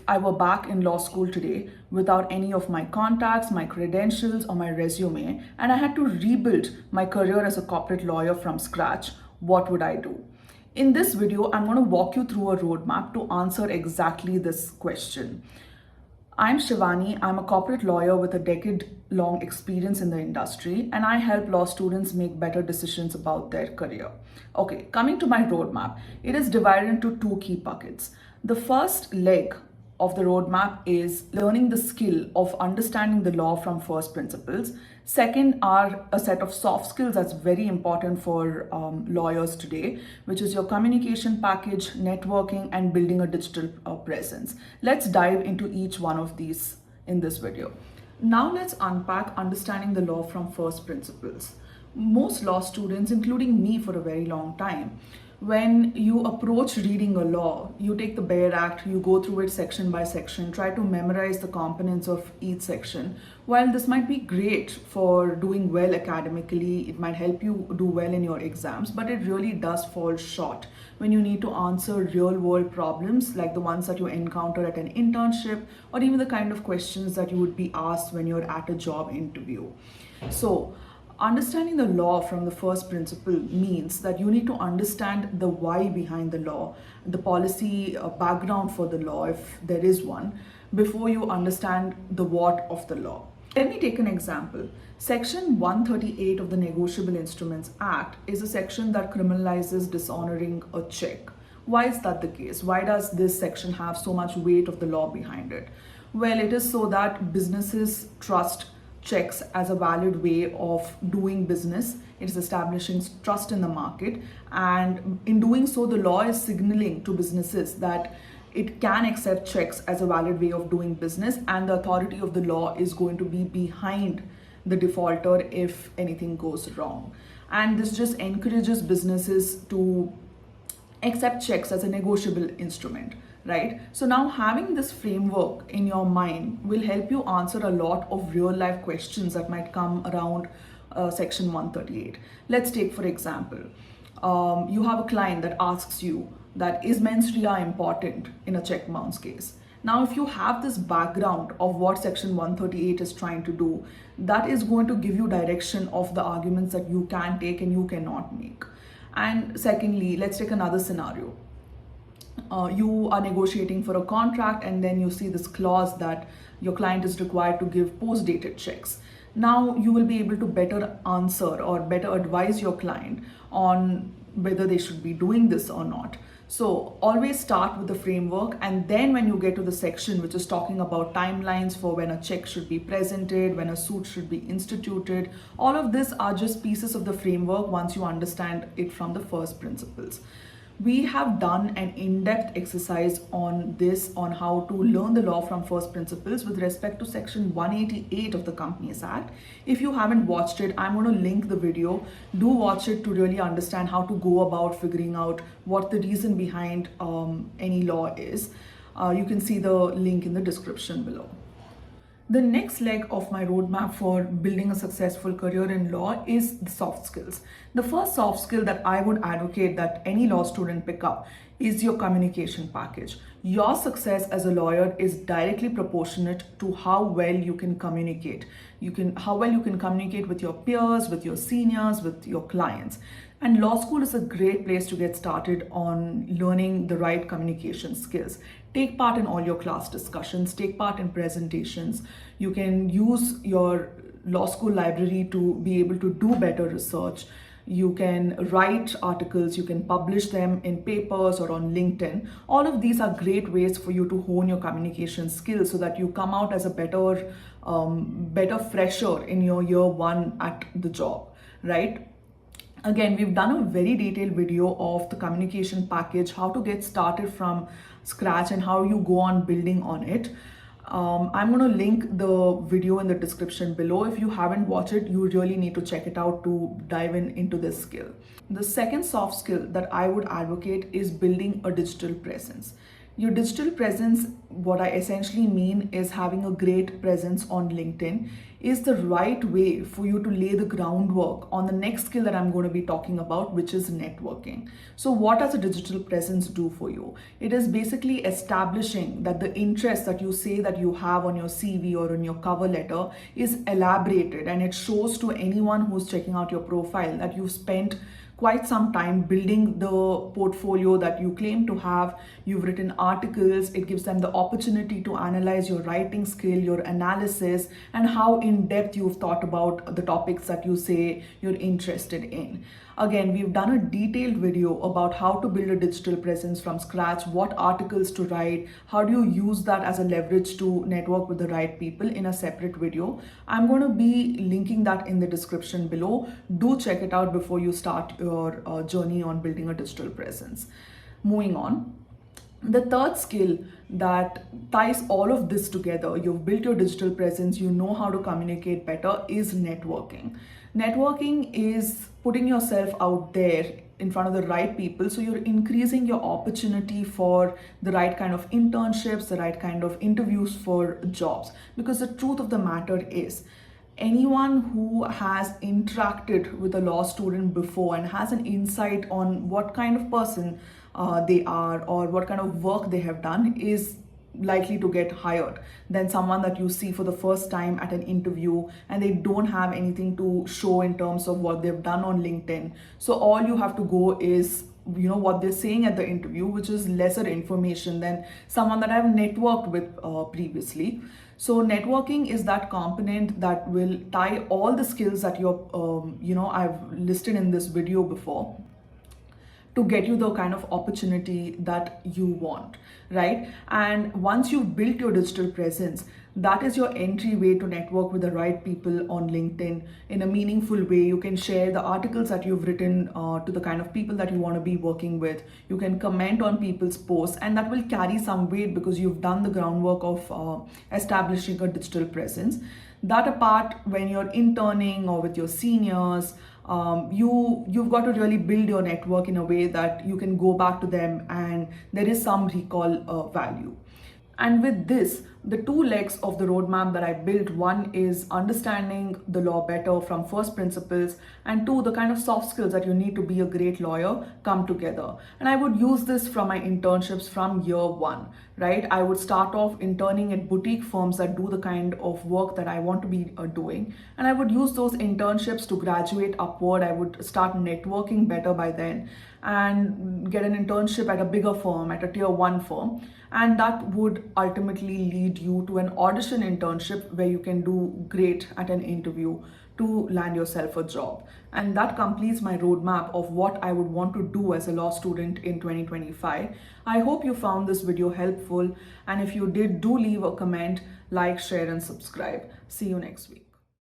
I were back in law school today without any of my contacts, my credentials, or my resume, and I had to rebuild my career as a corporate lawyer from scratch, what would I do? In this video, I'm going to walk you through a roadmap to answer exactly this question. I'm Shivani. I'm a corporate lawyer with a decade-long experience in the industry, and I help law students make better decisions about their career. Okay, coming to my roadmap, it is divided into two key buckets. The first leg of the roadmap is learning the skill of understanding the law from first principles. Second are a set of soft skills that's very important for lawyers today, which is your communication package, networking, and building a digital presence. Let's dive into each one of these in this video. Now let's unpack understanding the law from first principles. Most law students, including me for a very long time, when you approach reading a law, you take the bare act, you go through it section by section, try to memorize the components of each section. While this might be great for doing well academically, it might help you do well in your exams, but it really does fall short when you need to answer real world problems like the ones that you encounter at an internship, or even the kind of questions that you would be asked when you're at a job interview. So, understanding the law from the first principle means that you need to understand the why behind the law, the policy background for the law, if there is one, before you understand the what of the law. Let me take an example. Section 138 of the Negotiable Instruments Act is a section that criminalizes dishonoring a check. Why is that the case? Why does this section have so much weight of the law behind it? Well, it is so that businesses trust checks as a valid way of doing business. It is establishing trust in the market, and in doing so, the law is signaling to businesses that it can accept checks as a valid way of doing business, and the authority of the law is going to be behind the defaulter if anything goes wrong. And this just encourages businesses to accept checks as a negotiable instrument, right? So now having this framework in your mind will help you answer a lot of real life questions that might come around section 138. Let's take, for example, you have a client that asks you that is mens rea important in a check bounce case. Now, if you have this background of what section 138 is trying to do, that is going to give you direction of the arguments that you can take and you cannot make. And secondly, let's take another scenario. You are negotiating for a contract, and then you see this clause that your client is required to give post-dated checks. Now you will be able to better answer or better advise your client on whether they should be doing this or not. So always start with the framework, and then when you get to the section which is talking about timelines for when a check should be presented, when a suit should be instituted, all of this are just pieces of the framework once you understand it from the first principles. We have done an in-depth exercise on this, on how to learn the law from first principles with respect to section 188 of the Companies Act. If you haven't watched it, I'm going to link the video. Do watch it to really understand how to go about figuring out what the reason behind any law is. You can see the link in the description below. The next leg of my roadmap for building a successful career in law is the soft skills. The first soft skill that I would advocate that any law student pick up is your communication package. Your success as a lawyer is directly proportionate to how well you can communicate. How well you can communicate with your peers, with your seniors, with your clients. And law school is a great place to get started on learning the right communication skills. Take part in all your class discussions, take part in presentations. You can use your law school library to be able to do better research. You can write articles, you can publish them in papers or on LinkedIn. All of these are great ways for you to hone your communication skills so that you come out as a better fresher in your year one at the job, right? Again, we've done a very detailed video of the communication package, how to get started from scratch and how you go on building on it. I'm going to link the video in the description below. If you haven't watched it, you really need to check it out to dive into this skill. The second soft skill that I would advocate is building a digital presence. Your digital presence, what I essentially mean is having a great presence on LinkedIn. is the right way for you to lay the groundwork on the next skill that I'm going to be talking about, which is networking. So what does a digital presence do for you? It is basically establishing that the interest that you say that you have on your CV or on your cover letter is elaborated, and it shows to anyone who's checking out your profile that you've spent quite some time building the portfolio that you claim to have. You've written articles. It gives them the opportunity to analyze your writing skill, your analysis, and how in depth you've thought about the topics that you say you're interested in. Again, we've done a detailed video about how to build a digital presence from scratch, what articles to write, how do you use that as a leverage to network with the right people in a separate video. I'm going to be linking that in the description below. Do check it out before you start your journey on building a digital presence. Moving on. The third skill that ties all of this together, you've built your digital presence, you know how to communicate better, is networking. Networking is putting yourself out there in front of the right people, so you're increasing your opportunity for the right kind of internships, the right kind of interviews for jobs. Because the truth of the matter is, anyone who has interacted with a law student before and has an insight on what kind of person they are or what kind of work they have done is likely to get hired than someone that you see for the first time at an interview and they don't have anything to show in terms of what they've done on LinkedIn. So all you have to go is what they're saying at the interview, which is lesser information than someone that I've networked with previously. So networking is that component that will tie all the skills that I've listed in this video before to get you the kind of opportunity that you want, right? And once you've built your digital presence, that is your entryway to network with the right people on LinkedIn in a meaningful way. You can share the articles that you've written to the kind of people that you want to be working with. You can comment on people's posts, and that will carry some weight because you've done the groundwork of establishing a digital presence. That apart, when you're interning or with your seniors, you've got to really build your network in a way that you can go back to them and there is some recall value. And with this, the two legs of the roadmap that I built, one is understanding the law better from first principles, and two, the kind of soft skills that you need to be a great lawyer come together. And I would use this from my internships from year one, right? I would start off interning at boutique firms that do the kind of work that I want to be doing. And I would use those internships to graduate upward. I would start networking better by then and get an internship at a bigger firm, at a tier one firm. And that would ultimately lead you to an audition internship where you can do great at an interview to land yourself a job. And that completes my roadmap of what I would want to do as a law student in 2025. I hope you found this video helpful. And if you did, do leave a comment, like, share, and subscribe. See you next week.